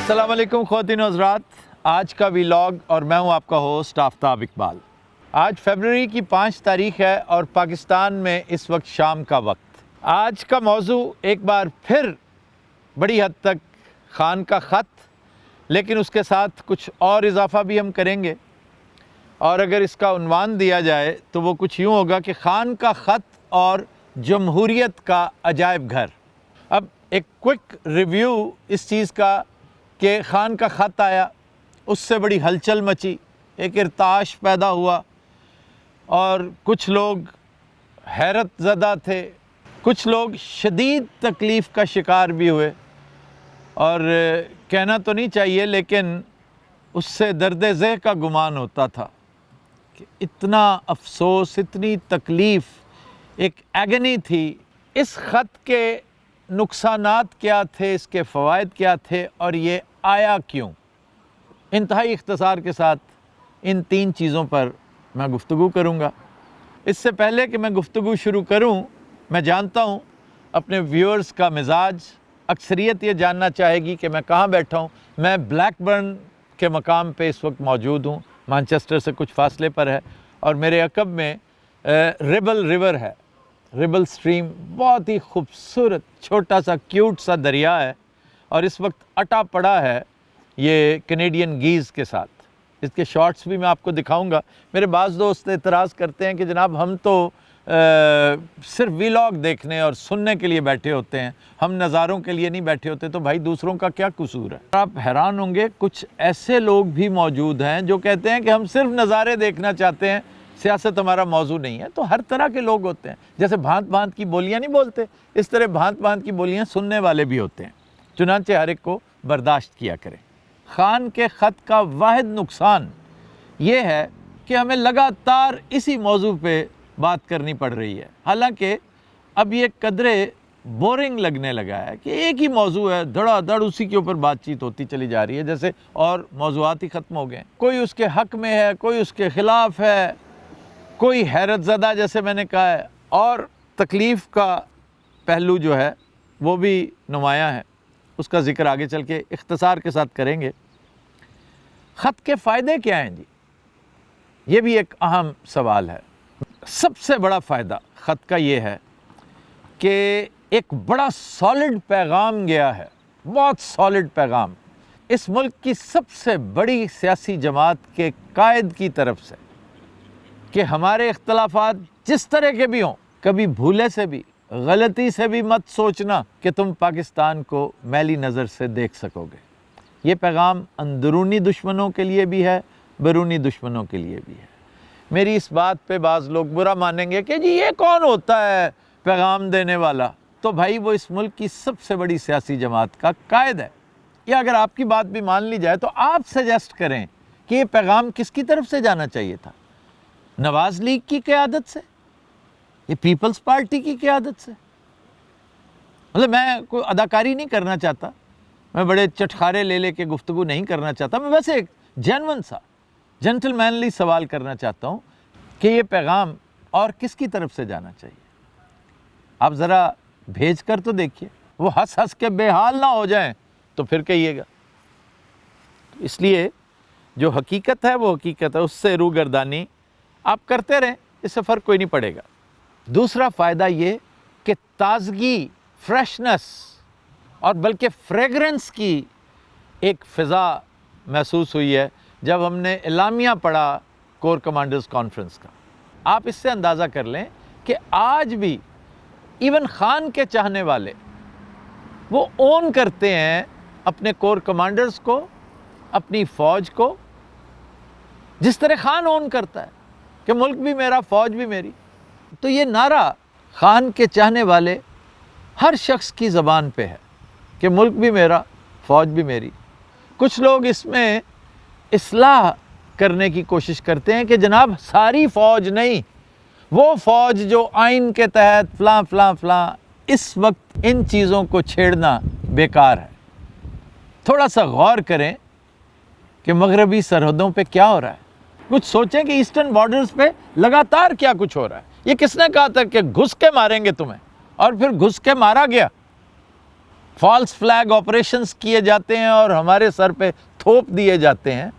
अस्सलाम वालेकुम ख़वातीन व हज़रात, आज का व्लॉग और मैं हूं आपका होस्ट आफ्ताब इकबाल। आज फरवरी की 5 तारीख़ है और पाकिस्तान में इस वक्त शाम का वक्त। आज का मौजू एक बार फिर बड़ी हद तक ख़ान का ख़त, लेकिन उसके साथ कुछ और इजाफ़ा भी हम करेंगे। और अगर इसका उन्वान दिया जाए तो वो कुछ यूँ होगा कि ख़ान का ख़त और जमहूरियत का अजायब घर। अब एक क्विक रिव्यू इस चीज़ का कि ख़ान का ख़त आया, उससे बड़ी हलचल मची, एक इर्ताश पैदा हुआ और कुछ लोग हैरत ज़दा थे, कुछ लोग शदीद तकलीफ़ का शिकार भी हुए। और कहना तो नहीं चाहिए लेकिन उससे दर्द ज़ेह का गुमान होता था कि इतना अफसोस, इतनी तकलीफ़, एक एगनी थी। इस ख़त के नुकसानात क्या थे, इसके फ़वाइद क्या थे और ये आया क्यों। इंतहाई इख्तिसार के साथ इन 3 चीज़ों पर मैं गुफ्तगू करूँगा। इससे पहले कि मैं गुफ्तगू शुरू करूँ, मैं जानता हूँ अपने व्यूअर्स का मिजाज, अक्सरियत ये जानना चाहेगी कि मैं कहाँ बैठा हूँ। मैं ब्लैकबर्न के मकाम पे इस वक्त मौजूद हूँ, मैनचेस्टर से कुछ फासले पर है, और मेरे अक़ब में रिबल रिवर है, रिबल स्ट्रीम, बहुत ही खूबसूरत छोटा सा क्यूट सा दरिया है और इस वक्त अटा पड़ा है ये कैनेडियन गीज़ के साथ। इसके शॉट्स भी मैं आपको दिखाऊंगा। मेरे बाज़ दोस्त एतराज़ करते हैं कि जनाब हम तो सिर्फ व्लॉग देखने और सुनने के लिए बैठे होते हैं, हम नज़ारों के लिए नहीं बैठे होते। तो भाई दूसरों का क्या कसूर है। आप हैरान होंगे, कुछ ऐसे लोग भी मौजूद हैं जो कहते हैं कि हम सिर्फ नज़ारे देखना चाहते हैं, सियासत हमारा मौजू नहीं है। तो हर तरह के लोग होते हैं, जैसे भांत भांत की बोलियां नहीं बोलते, इस तरह भांत भांत की बोलियां सुनने वाले भी होते हैं। चुनांचे हर एक को बर्दाश्त किया करें। ख़ान के ख़त का वाहिद नुकसान ये है कि हमें लगातार इसी मौजू पे बात करनी पड़ रही है। हालांकि अब ये कदरे बोरिंग लगने लगा है कि एक ही मौजू है, धड़ाधड़ उसी के ऊपर बातचीत होती चली जा रही है, जैसे और मौजूआत ही ख़त्म हो गए। कोई उसके हक़ में है, कोई उसके ख़िलाफ़ है, कोई हैरत ज़दा जैसे मैंने कहा है, और तकलीफ़ का पहलू जो है वो भी नुमायाँ है। उसका ज़िक्र आगे चल के इख्तिसार के साथ करेंगे। ख़त के फ़ायदे क्या हैं जी, ये भी एक अहम सवाल है। सबसे बड़ा फ़ायदा ख़त का ये है कि एक बड़ा सॉलिड पैगाम गया है, बहुत सॉलिड पैगाम इस मुल्क की सबसे बड़ी सियासी जमात के कायद की तरफ से कि हमारे इख्तलाफात जिस तरह के भी हों, कभी भूले से भी, गलती से भी मत सोचना कि तुम पाकिस्तान को मैली नज़र से देख सकोगे। ये पैगाम अंदरूनी दुश्मनों के लिए भी है, बैरूनी दुश्मनों के लिए भी है। मेरी इस बात पे बाज़ लोग बुरा मानेंगे कि जी ये कौन होता है पैगाम देने वाला। तो भाई वो इस मुल्क की सबसे बड़ी सियासी जमात का कायद है। या अगर आपकी बात भी मान ली जाए तो आप सजेस्ट करें कि ये पैगाम किसकी तरफ से जाना चाहिए था, नवाज़ लीग की क़यादत से, ये पीपल्स पार्टी की क़यादत से। मतलब मैं कोई अदाकारी नहीं करना चाहता, मैं बड़े चटखारे ले के गुफ्तगू नहीं करना चाहता, मैं वैसे एक जेन्युइन सा जेंटलमैनली सवाल करना चाहता हूँ कि ये पैगाम और किसकी तरफ से जाना चाहिए। आप ज़रा भेज कर तो देखिए, वो हंस हंस के बेहाल ना हो जाएं तो फिर कहिएगा। इसलिए जो हकीकत है वो हकीकत है, उससे रूगर्दानी आप करते रहें, इससे फ़र्क कोई नहीं पड़ेगा। दूसरा फ़ायदा ये कि ताज़गी, फ्रेशनेस और बल्कि फ्रेगरेंस की एक फ़िज़ा महसूस हुई है जब हमने एलामिया पढ़ा कोर कमांडर्स कॉन्फ्रेंस का। आप इससे अंदाज़ा कर लें कि आज भी इवन ख़ान के चाहने वाले वो ओन करते हैं अपने कोर कमांडर्स को, अपनी फ़ौज को, जिस तरह ख़ान ओन करता है कि मुल्क भी मेरा, फ़ौज भी मेरी। तो ये नारा ख़ान के चाहने वाले हर शख्स की ज़बान पे है कि मुल्क भी मेरा, फ़ौज भी मेरी। कुछ लोग इसमें इस्लाह करने की कोशिश करते हैं कि जनाब सारी फ़ौज नहीं, वो फ़ौज जो आइन के तहत फ़लाँ फ़लाँ फ़लाँ, इस वक्त इन चीज़ों को छेड़ना बेकार है। थोड़ा सा गौर करें कि मगरबी सरहदों पे क्या हो रहा है, कुछ सोचें कि ईस्टर्न बॉर्डर्स पे लगातार क्या कुछ हो रहा है। ये किसने कहा था कि घुस के मारेंगे तुम्हें, और फिर घुस के मारा गया। فالس فلیگ آپریشنز کیے جاتے ہیں اور ہمارے سر پہ تھوپ دیے جاتے ہیں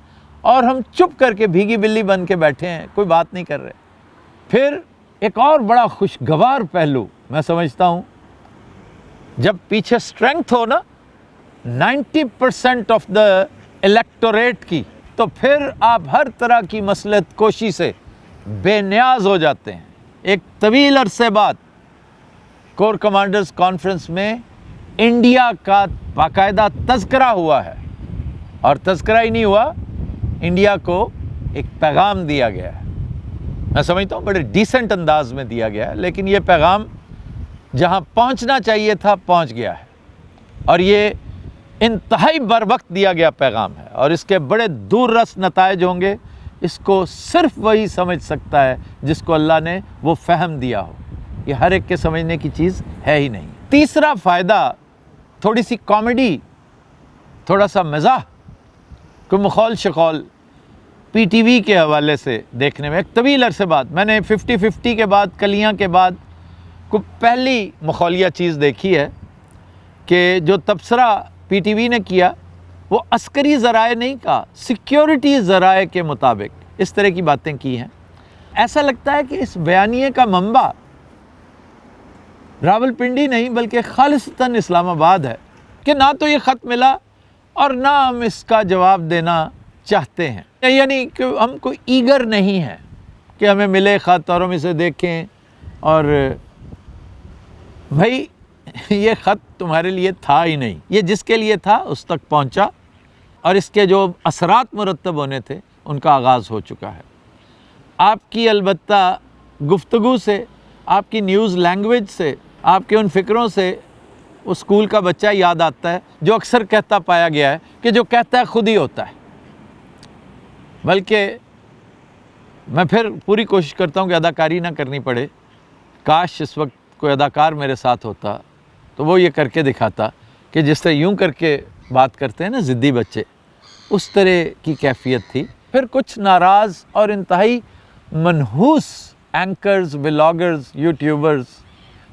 اور ہم چپ کر کے بھیگی بلی بن کے بیٹھے ہیں, کوئی بات نہیں کر رہے. پھر ایک اور بڑا خوشگوار پہلو میں سمجھتا ہوں, جب پیچھے اسٹرینگتھ ہو نا 90% آف دا الیکٹوریٹ کی, تو پھر آپ ہر طرح کی مصلحت کوشی سے بے نیاز ہو جاتے ہیں. ایک طویل عرصے بعد کور کمانڈرز کانفرنس میں انڈیا کا باقاعدہ تذکرہ ہوا ہے, اور تذکرہ ہی نہیں ہوا, انڈیا کو ایک پیغام دیا گیا ہے. میں سمجھتا ہوں بڑے ڈیسنٹ انداز میں دیا گیا ہے, لیکن یہ پیغام جہاں پہنچنا چاہیے تھا پہنچ گیا ہے, اور یہ انتہائی بروقت دیا گیا پیغام ہے, اور اس کے بڑے دور رس نتائج ہوں گے. اس کو صرف وہی سمجھ سکتا ہے جس کو اللہ نے وہ فہم دیا ہو, یہ ہر ایک کے سمجھنے کی چیز ہے ہی نہیں. تیسرا فائدہ تھوڑی سی کامیڈی, تھوڑا سا مزاح, کوئی مخول شخول پی ٹی وی کے حوالے سے دیکھنے میں. ایک طویل عرصے بعد میں نے 50-50 کے بعد, کلیاں کے بعد کو پہلی مخولیہ چیز دیکھی ہے کہ جو تبصرہ پی ٹی وی نے کیا وہ عسکری ذرائع نہیں کہا, سیکیورٹی ذرائع کے مطابق اس طرح کی باتیں کی ہیں. ایسا لگتا ہے کہ اس بیانیے کا منبع راول پنڈی نہیں بلکہ خالصتاً اسلام آباد ہے, کہ نہ تو یہ خط ملا اور نہ ہم اس کا جواب دینا چاہتے ہیں. یعنی کہ ہم کوئی ایگر نہیں ہیں کہ ہمیں ملے خط اور ہم اسے دیکھیں, اور بھائی یہ خط تمہارے لیے تھا ہی نہیں, یہ جس کے لیے تھا اس تک پہنچا, اور اس کے جو اثرات مرتب ہونے تھے ان کا آغاز ہو چکا ہے. آپ کی البتہ گفتگو سے, آپ کی نیوز لینگویج سے, آپ کے ان فکروں سے وہ اسکول کا بچہ یاد آتا ہے جو اکثر کہتا پایا گیا ہے کہ جو کہتا ہے خود ہی ہوتا ہے. بلکہ میں پھر پوری کوشش کرتا ہوں کہ اداکاری نہ کرنی پڑے. کاش اس وقت کوئی اداکار میرے ساتھ ہوتا تو وہ یہ کر کے دکھاتا کہ جس طرح یوں کر کے بات کرتے ہیں نا ضدی بچے, اس طرح کی کیفیت تھی. پھر کچھ ناراض اور انتہائی منحوس anchors, vloggers, YouTubers,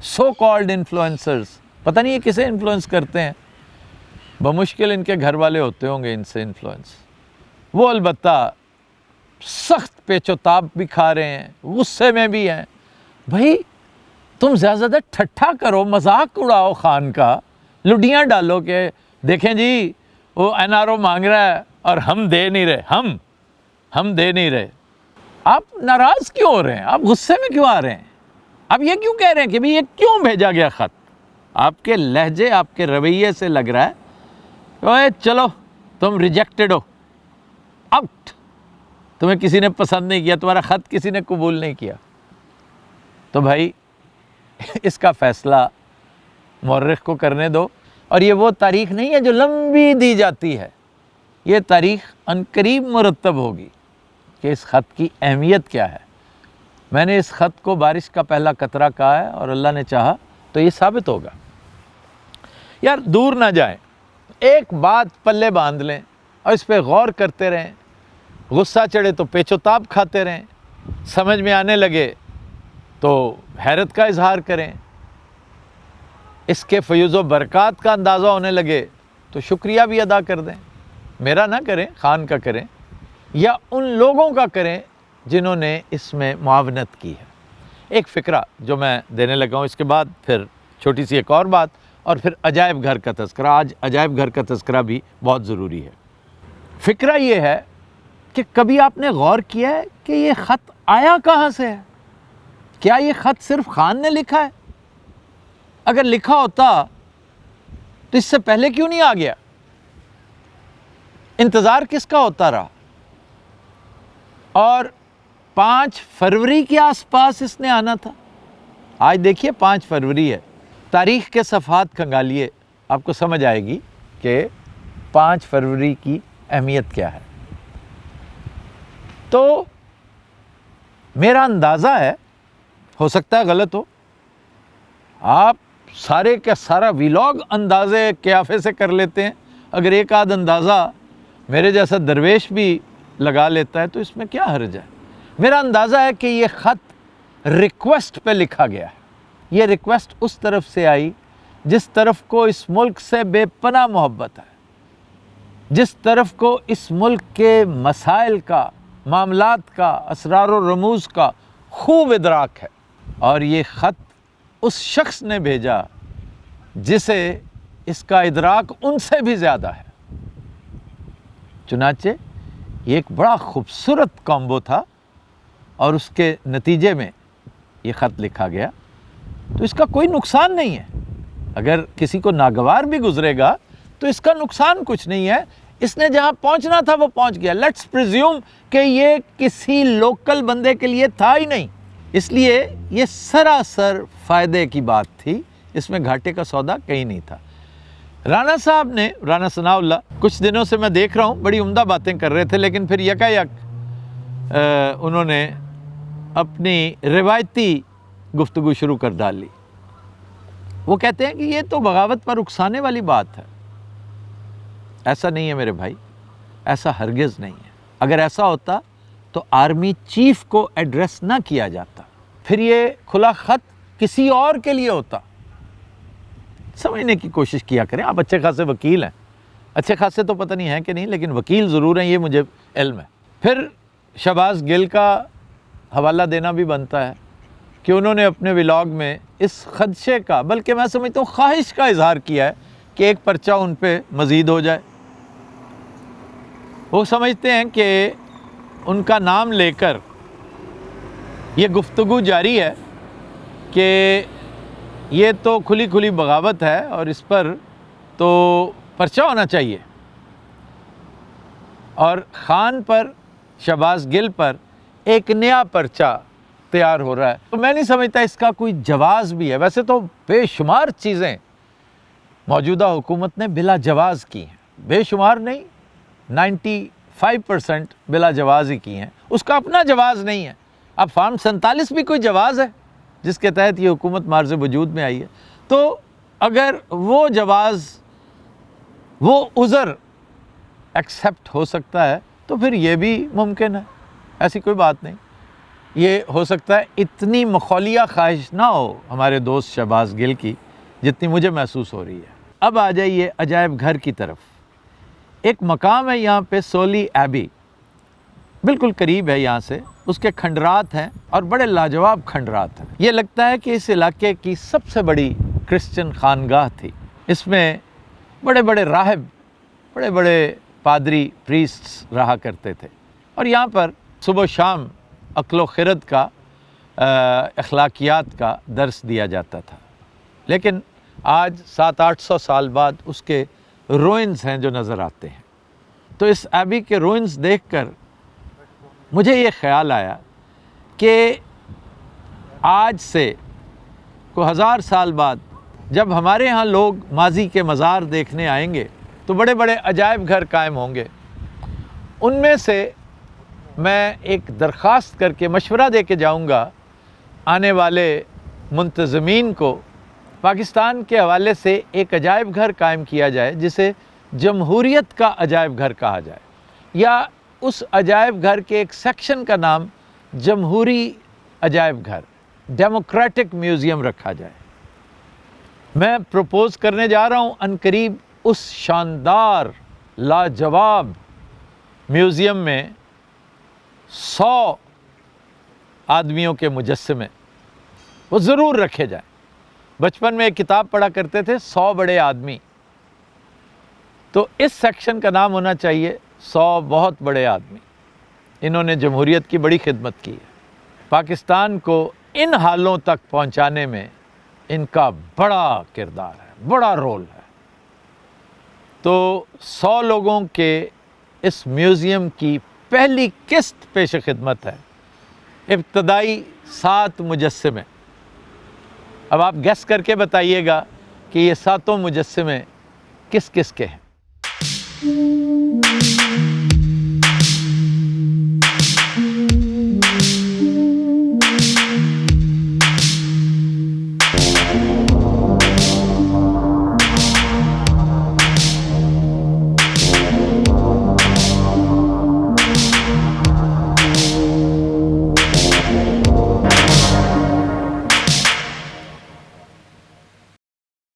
so called influencers, پتہ نہیں یہ کسے انفلوئنس کرتے ہیں, بمشکل ان کے گھر والے ہوتے ہوں گے ان سے انفلوئنس. وہ البتہ سخت پیچ و تاب بھی کھا رہے ہیں, غصے میں بھی ہیں. بھائی تم زیادہ ٹھٹھا کرو, مذاق اڑاؤ خان کا, لڈیاں ڈالو کہ دیکھیں جی وہ این آر او مانگ رہا ہے اور ہم دے نہیں رہے, ہم دے نہیں رہے. آپ ناراض کیوں ہو رہے ہیں؟ آپ غصے میں کیوں آ رہے ہیں؟ آپ یہ کیوں کہہ رہے ہیں کہ بھئی یہ کیوں بھیجا گیا خط؟ آپ کے لہجے, آپ کے رویے سے لگ رہا ہے اوے چلو تم ریجیکٹڈ ہو, آؤٹ, تمہیں کسی نے پسند نہیں کیا, تمہارا خط کسی نے قبول نہیں کیا. تو بھائی اس کا فیصلہ مورخ کو کرنے دو. اور یہ وہ تاریخ نہیں ہے جو لمبی دی جاتی ہے, یہ تاریخ عنقریب مرتب ہوگی کہ اس خط کی اہمیت کیا ہے. میں نے اس خط کو بارش کا پہلا قطرہ کہا ہے, اور اللہ نے چاہا تو یہ ثابت ہوگا. یار دور نہ جائیں, ایک بات پلے باندھ لیں اور اس پہ غور کرتے رہیں. غصہ چڑھے تو پیچ و تاب کھاتے رہیں, سمجھ میں آنے لگے تو حیرت کا اظہار کریں, اس کے فیوز و برکات کا اندازہ ہونے لگے تو شکریہ بھی ادا کر دیں. میرا نہ کریں, خان کا کریں, یا ان لوگوں کا کریں جنہوں نے اس میں معاونت کی ہے. ایک فکرہ جو میں دینے لگا ہوں, اس کے بعد پھر چھوٹی سی ایک اور بات, اور پھر عجائب گھر کا تذکرہ. آج عجائب گھر کا تذکرہ بھی بہت ضروری ہے. فکرہ یہ ہے کہ کبھی آپ نے غور کیا ہے کہ یہ خط آیا کہاں سے ہے؟ کیا یہ خط صرف خان نے لکھا ہے؟ اگر لکھا ہوتا تو اس سے پہلے کیوں نہیں آ گیا؟ انتظار کس کا ہوتا رہا؟ اور 5 فروری کے آس پاس اس نے آنا تھا. آج دیکھیے 5 فروری ہے, تاریخ کے صفحات کھنگالیے, آپ کو سمجھ آئے گی کہ 5 فروری کی اہمیت کیا ہے. تو میرا اندازہ ہے, ہو سکتا ہے غلط ہو, آپ سارے کا سارا ویلاگ اندازے قیافے سے کر لیتے ہیں. اگر ایک آدھ اندازہ میرے جیسا درویش بھی لگا لیتا ہے تو اس میں کیا حرج ہے. میرا اندازہ ہے کہ یہ خط ریکویسٹ پہ لکھا گیا ہے. یہ ریکویسٹ اس طرف سے آئی जिस तरफ को इस मुल्क से बेपनाह मोहब्बत है, जिस तरफ को इस मुल्क के मसाइल का, मामलात का, असरार व रमूज़ का खूब इदराक है। और ये ख़त उस शख्स ने भेजा जिसे इसका इदराक उनसे भी ज़्यादा है। चुनाचे ये एक बड़ा खूबसूरत कॉम्बो था और उसके नतीजे में ये ख़त लिखा गया। तो इसका कोई नुकसान नहीं है, अगर किसी को नागवार भी गुजरेगा तो इसका नुकसान कुछ नहीं है। इसने जहाँ पहुँचना था वो पहुँच गया। लेट्स प्रिज्यूम कि ये किसी लोकल बंदे के लिए था ही नहीं, इसलिए ये सरासर फ़ायदे की बात थी, इसमें घाटे का सौदा कहीं नहीं था। राना साहब ने, राना सनाउल्लाह, कुछ दिनों से मैं देख रहा हूँ बड़ी उम्दा बातें कर रहे थे, लेकिन फिर यकायक उन्होंने अपनी रिवायती गुफ्तगू शुरू कर डाली। वो कहते हैं कि ये तो बगावत पर उकसाने वाली बात है। ऐसा नहीं है मेरे भाई, ऐसा हरगिज़ नहीं है। अगर ऐसा होता तो आर्मी चीफ को एड्रेस ना किया जाता, फिर ये खुला ख़त किसी और के लिए होता। समझने की कोशिश किया करें। आप अच्छे खासे वकील हैं, अच्छे खासे तो पता नहीं है कि नहीं, लेकिन वकील ज़रूर हैं, ये मुझे इल्म है। फिर शहबाज गिल का हवाला देना भी बनता है कि उन्होंने अपने व्लॉग में इस खदशे का, बल्कि मैं समझता हूँ ख्वाहिश का इजहार किया है कि एक पर्चा उन पे मज़ीद हो जाए। वो समझते हैं कि उनका नाम लेकर ये गुफ्तगू जारी है कि ये तो खुली खुली बगावत है और इस पर तो पर्चा होना चाहिए, और ख़ान पर, शहबाज गिल पर एक नया पर्चा तैयार हो रहा है। तो मैं नहीं समझता इसका कोई जवाज़ भी है। वैसे तो बेशुमार चीज़ें मौजूदा हुकूमत ने बिला जवाज़ की हैं, बेशुमार नहीं, 95% बिला जवाज़ ही की हैं। उसका अपना जवाज़ नहीं है। अब फार्म 47 भी कोई जवाज़ है जिसके तहत ये हुकूमत मार्ज़ वजूद में आई है। तो अगर वो जवाज़, वो उज़र एक्सेप्ट हो सकता है तो फिर ये भी मुमकिन है, ऐसी कोई बात नहीं। ये हो सकता है इतनी मखौलिया ख्वाहिश ना हो हमारे दोस्त शहबाज गिल की जितनी मुझे महसूस हो रही है। अब आ जाइए अजायब घर की तरफ। एक मकाम है यहाँ पे, सोली एबी, बिल्कुल करीब है यहाँ से। उसके खंडरात हैं और बड़े लाजवाब खंडरात हैं। ये लगता है कि इस इलाके की सबसे बड़ी क्रिश्चियन खानगाह थी। इसमें बड़े बड़े राहिब, बड़े बड़े पादरी, प्रीस्ट्स रहा करते थे और यहाँ पर सुबह शाम अक्ल खिरत का, अखलाकियात का दर्स दिया जाता था। लेकिन आज 700-800 साल बाद उसके रुइंस हैं जो नज़र आते हैं। तो इस एबी के रुइंस देखकर मुझे ये ख्याल आया कि आज से को 1000 साल बाद जब हमारे यहाँ लोग माजी के मज़ार देखने आएंगे तो बड़े बड़े अजायब घर कायम होंगे। उनमें से मैं एक दरख्वास्त करके मशवरा दे के जाऊँगा आने वाले मुंतज़मीन को, पाकिस्तान के हवाले से एक अजायब घर कायम किया जाए जिसे जमहूरियत का अजायब घर कहा जाए, या उस अजायब घर के एक सेक्शन का नाम जमहूरी अजायब घर, डेमोक्रेटिक म्यूज़ियम रखा जाए। मैं प्रपोज़ करने जा रहा हूँ अनकरीब उस शानदार लाजवाब म्यूज़ियम में 100 आदमियों के मुजस्समे वो ज़रूर रखे जाए। बचपन में एक किताब पढ़ा करते थे 100 बड़े आदमी, तो इस सेक्शन का नाम होना चाहिए 100 बहुत बड़े आदमी। इन्होंने जमहूरियत की बड़ी खिदमत की है। पाकिस्तान को इन हालों तक पहुंचाने में इनका बड़ा किरदार है, बड़ा रोल है। तो 100 लोगों के इस म्यूज़ियम की पहली किस्त पेश खिदमत है। इब्तदाई 7 मुजस्समे। अब आप गेस करके बताइएगा कि ये 7 मुजस्समे किस किस के हैं।